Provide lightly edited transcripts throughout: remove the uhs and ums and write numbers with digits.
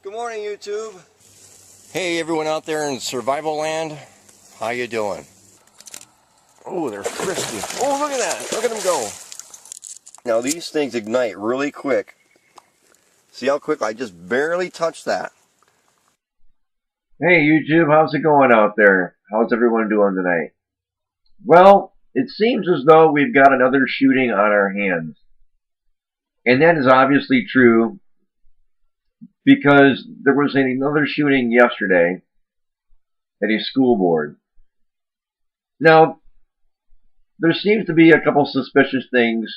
Good morning, YouTube. Hey, everyone out there in survival land. How you doing? Oh, they're frisky. Oh, look at that. Look at them go. Now, these things ignite really quick. See how quick? I just barely touched that. Hey YouTube, how's it going out there? How's everyone doing tonight? Well, it seems as though we've got another shooting on our hands. And that is obviously true because there was another shooting yesterday at a school board. Now, there seems to be a couple suspicious things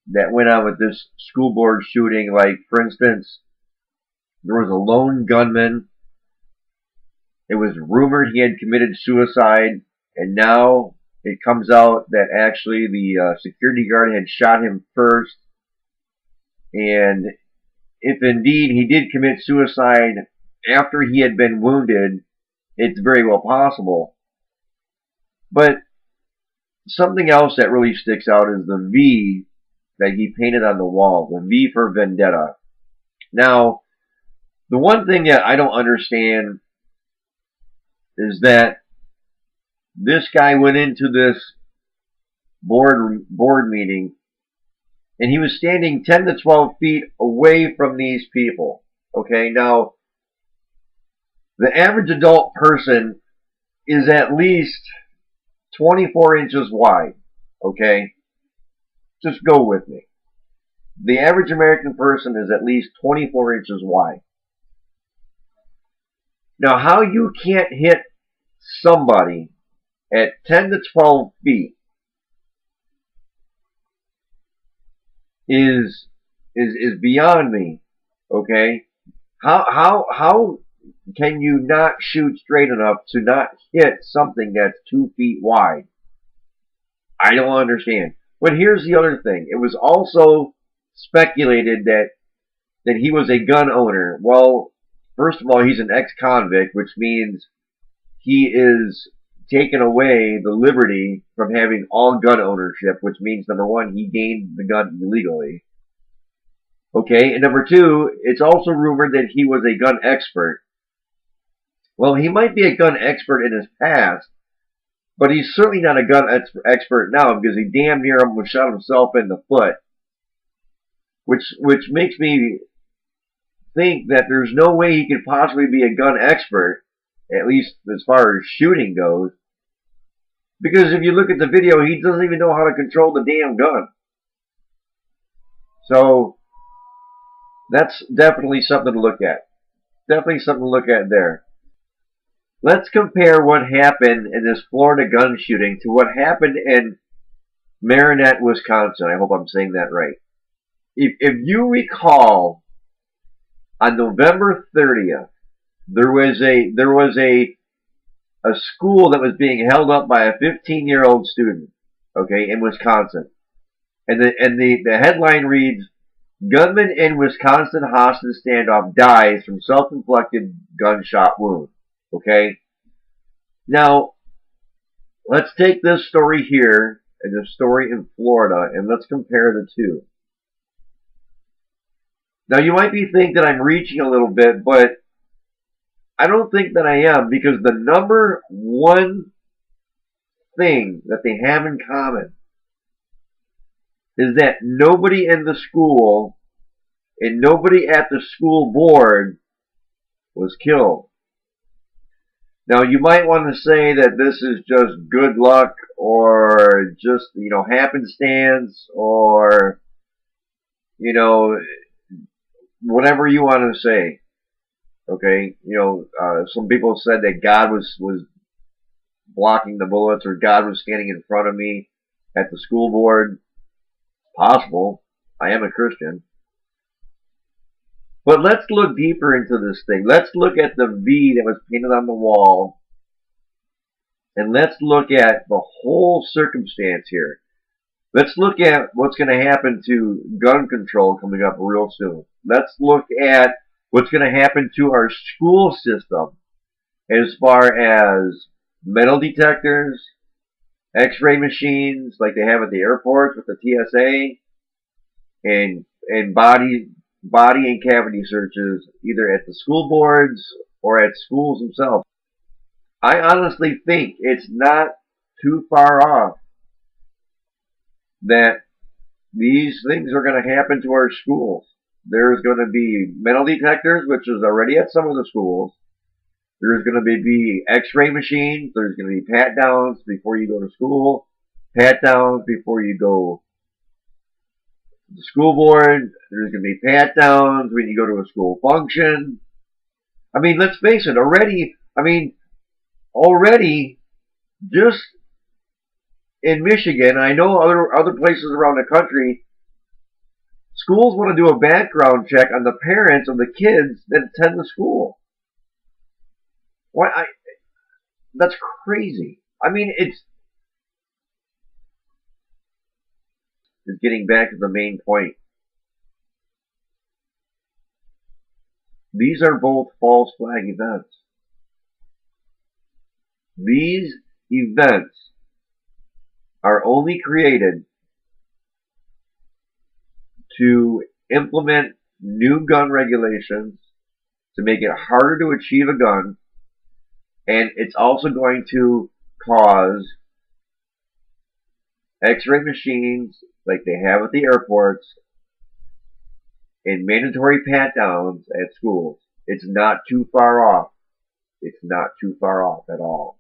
that went on with this school board shooting. Like, for instance, there was a lone gunman. It was rumored he had committed suicide, and now it comes out that actually the security guard had shot him first. And if indeed he did commit suicide after he had been wounded, it's very well possible. But something else that really sticks out is the V that he painted on the wall, the V for Vendetta. Now, the one thing that I don't understand is that this guy went into this board meeting and he was standing 10 to 12 feet away from these people. Okay, now the average adult person is at least 24 inches wide. Okay, just go with me. The average American person is at least 24 inches wide. Now, how you can't hit somebody at 10 to 12 feet is beyond me. Okay, how can you not shoot straight enough to not hit something that's 2 feet wide? I don't understand. But here's the other thing. It was also speculated that he was a gun owner. Well, first of all, he's an ex-convict, which means he is taken away the liberty from having all gun ownership, which means, number one, he gained the gun illegally. Okay, and number two, it's also rumored that he was a gun expert. Well, he might be a gun expert in his past, but he's certainly not a gun expert now because he damn near almost shot himself in the foot. Which makes me think that there's no way he could possibly be a gun expert, at least as far as shooting goes. Because if you look at the video, he doesn't even know how to control the damn gun. So, that's definitely something to look at. Definitely something to look at there. Let's compare what happened in this Florida gun shooting to what happened in Marinette, Wisconsin. I hope I'm saying that right. If you recall, on November 30th, there was a school that was being held up by a 15-year-old student, okay, in Wisconsin, and the headline reads, "Gunman in Wisconsin hostage standoff dies from self-inflicted gunshot wound." Okay, now let's take this story here and the story in Florida, and let's compare the two. Now, you might be thinking that I'm reaching a little bit, but I don't think that I am, because the number one thing that they have in common is that nobody in the school and nobody at the school board was killed. Now, you might want to say that this is just good luck or just, happenstance or, whatever you want to say. Okay, some people said that God was blocking the bullets, or God was standing in front of me at the school board. Possible. I am a Christian. But let's look deeper into this thing. Let's look at the V that was painted on the wall, and let's look at the whole circumstance here. Let's look at what's going to happen to gun control coming up real soon. Let's look at what's going to happen to our school system as far as metal detectors, x-ray machines like they have at the airports with the TSA, and body body and cavity searches either at the school boards or at schools themselves. I honestly think it's not too far off that these things are going to happen to our schools. There's going to be metal detectors, which is already at some of the schools. There's going to be x-ray machines. There's going to be pat downs before you go to school, pat downs before you go to the school board. There's going to be pat downs when you go to a school function. I mean, let's face it, already, just in Michigan, I know other places around the country, schools want to do a background check on the parents of the kids that attend the school. That's crazy. I mean, it's getting back to the main point. These are both false flag events. These events are only created to implement new gun regulations to make it harder to achieve a gun, and it's also going to cause x-ray machines like they have at the airports and mandatory pat-downs at schools. It's not too far off. It's not too far off at all.